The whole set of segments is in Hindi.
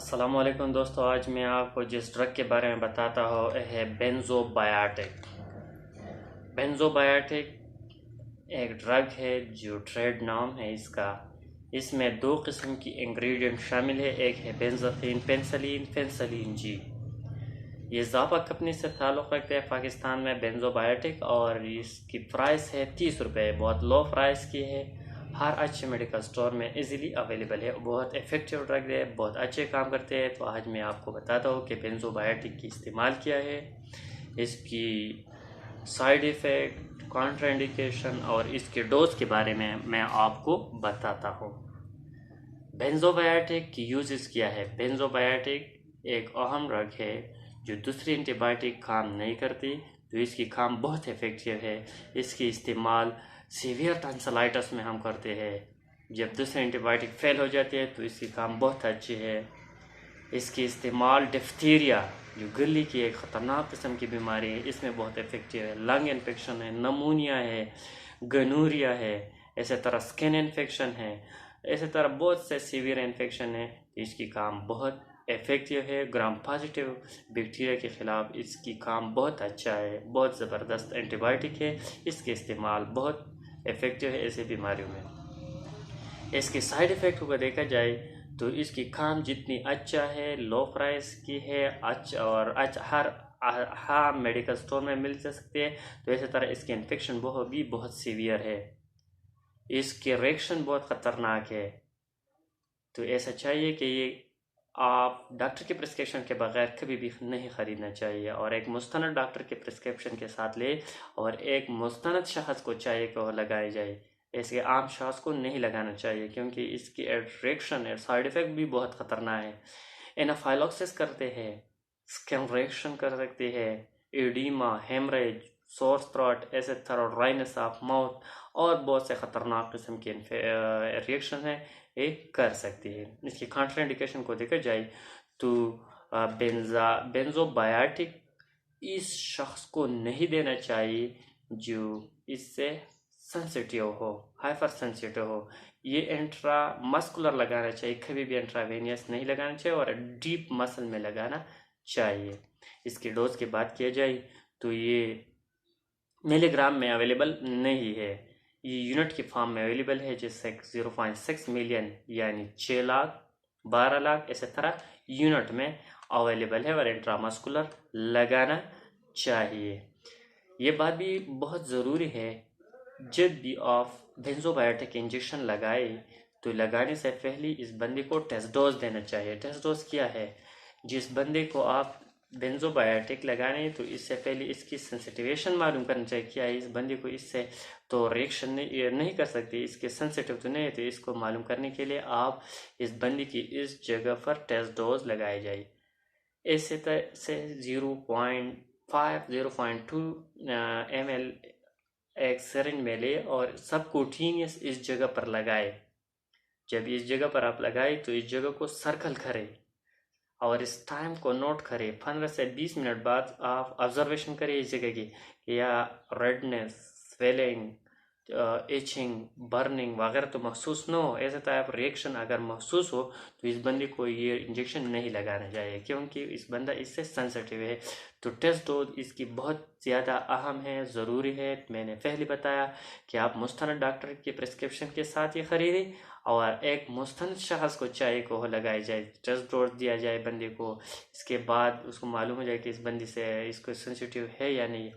अस्सलामुअलैकुम दोस्तों, आज मैं आपको जिस ड्रग के बारे में बताता हूँ है बेंजोबायोटिक। बेंजोबायोटिक एक ड्रग है जो ट्रेड नाम है इसका। इसमें दो किस्म की इंग्रेडिएंट शामिल है, एक है बेंजाथीन पेंसिलिन फेंसिलिन जी। ये ज़ापा कंपनी से ताल्लुक़ रखते हैं पाकिस्तान में बेंजोबायोटिक, और इसकी प्राइस है 30 रुपये, बहुत लो प्राइस की है। हर अच्छे मेडिकल स्टोर में इजीली अवेलेबल है। बहुत इफ़ेक्टिव ड्रग है, बहुत अच्छे काम करते हैं। तो आज मैं आपको बताता हूँ कि बेंजोबायोटिक की इस्तेमाल क्या है, इसकी साइड इफ़ेक्ट, कॉन्ट्राइंडिकेशन और इसके डोज के बारे में मैं आपको बताता हूँ। बेंजोबायोटिक की यूजेस क्या है। बेंजोबायोटिक एक अहम ड्रग है जो दूसरी एंटीबायोटिक काम नहीं करती, तो इसकी काम बहुत इफ़ेक्टिव है। इसकी इस्तेमाल सीवियर टॉन्सिलाइटिस में हम करते हैं। जब दूसरी एंटीबायोटिक फेल हो जाती है तो इसकी काम बहुत अच्छी है। इसकी इस्तेमाल डिफ्थीरिया जो गली की एक ख़तरनाक किस्म की बीमारी है, इसमें बहुत इफ़ेक्टिव है। लंग इन्फेक्शन है, नमूनिया है, गनूरिया है, इसी तरह स्किन इन्फेक्शन है, इसी तरह बहुत से सीवियर इन्फेक्शन है। इसकी काम बहुत इफ़ेक्टिव है। ग्राम पॉजिटिव बैक्टीरिया के ख़िलाफ़ इसकी काम बहुत अच्छा है। बहुत ज़बरदस्त एंटीबायोटिक है। इसके इस्तेमाल बहुत इफ़ेक्टिव है ऐसी बीमारियों में। इसके साइड इफ़ेक्ट को देखा जाए तो इसकी काम जितनी अच्छा है, लो प्राइस की है, अच्छा और अच्छा हर मेडिकल स्टोर में मिल सकते हैं। तो इसी तरह इसके इन्फेक्शन बहुत सीवियर है। इसके रिएक्शन बहुत ख़तरनाक है। तो ऐसा चाहिए कि ये आप डॉक्टर के प्रिस्क्रिप्शन के बगैर कभी भी नहीं ख़रीदना चाहिए, और एक मुस्तनद डॉक्टर के प्रिस्क्रिप्शन के साथ ले, और एक मुस्तनद शख्स को चाहिए कि वह लगाई जाए। ऐसे आम शख्स को नहीं लगाना चाहिए, क्योंकि इसकी रिएक्शन और साइड इफ़ेक्ट भी बहुत ख़तरनाक है। एनाफाइलॉक्सिस करते हैं, स्किन रिएक्शन कर सकते हैं, एडिमा, हेमरेज, सोर थ्रोट, ऐसे तरह ड्राइनेस ऑफ माउथ और बहुत से ख़तरनाक किस्म के रिएक्शन हैं ये कर सकती है। इसकी कॉन्ट्राइंडिकेशन को देखा जाए तो बेंजोबायोटिक इस शख्स को नहीं देना चाहिए जो इससे सेंसिटिव हो, हाइपर सेंसिटिव हो। ये इंट्रा मस्कुलर लगाना चाहिए, कभी भी इंट्रावेनियस नहीं लगाना चाहिए, और डीप मसल में लगाना चाहिए। इसकी डोज की बात किया जाए तो ये मिलीग्राम में अवेलेबल नहीं है, ये यूनिट की फॉर्म में अवेलेबल है, जिससे 0.6 मिलियन यानी 6 लाख 12 लाख इस तरह यूनिट में अवेलेबल है, और इंट्रामस्कुलर लगाना चाहिए। ये बात भी बहुत ज़रूरी है, जब भी आप बेंजोबायोटिक इंजेक्शन लगाए तो लगाने से पहले इस बंदे को टेस्ट डोज देना चाहिए। टेस्ट डोज क्या है, जिस बंदे को आप बेंजोबायोटिक लगाने तो इससे पहले इसकी सेंसिटिवेशन मालूम करना चाहिए, क्या इस बंदे को इससे तो रिएक्शन नहीं कर सकती, इसके सेंसिटिव तो नहीं है। तो इसको मालूम करने के लिए आप इस बंदे की इस जगह पर टेस्ट डोज लगाए जाए। इसी तरह से 0.5 0.2 ml एक सिरिंज में ले और सबक्यूटेनियस इस जगह पर लगाए। जब इस जगह पर आप लगाए तो इस जगह को सर्कल करें और इस टाइम को नोट करें। 15 से 20 मिनट बाद आप ऑब्जर्वेशन करें इस जगह की, या रेडनेस, स्वेलिंग, इचिंग, बर्निंग वगैरह तो महसूस न हो। ऐसे टाइप रिएक्शन अगर महसूस हो तो इस बंदे को ये इंजेक्शन नहीं लगाना चाहिए, क्योंकि इस बंदा इससे सेंसिटिव है। तो टेस्ट डोज इसकी बहुत ज़्यादा अहम है, ज़रूरी है। मैंने पहले बताया कि आप मुस्तनद डॉक्टर के प्रिस्क्रिप्शन के साथ ही ख़रीदें, और एक मुस्तनद शख्स को चाहिए को लगाई जाए, टेस्ट डोज दिया जाए बंदे को। इसके बाद उसको मालूम हो जाए कि इस बंदे से इसको सेंसिटिव है या नहीं।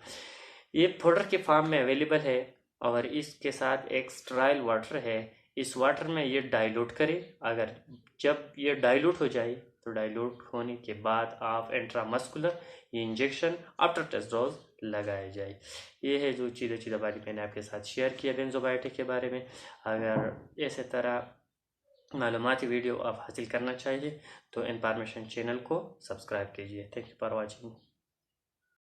ये पाउडर के फॉर्म में अवेलेबल है, और इसके साथ एक स्टेराइल वाटर है। इस वाटर में ये डाइल्यूट करें। अगर जब ये डाइल्यूट हो जाए तो डाइल्यूट होने के बाद आप इंट्रामस्कुलर ये इंजेक्शन आफ्टर टेस्ट डोज लगाए जाए। ये है जो चीज़ें बारी मैंने आपके साथ शेयर किया बेंजोबायोटिक के बारे में। अगर इसी तरह मालूमाती वीडियो आप हासिल करना चाहिए तो इन्फॉर्मेशन चैनल को सब्सक्राइब कीजिए। Thank you for watching.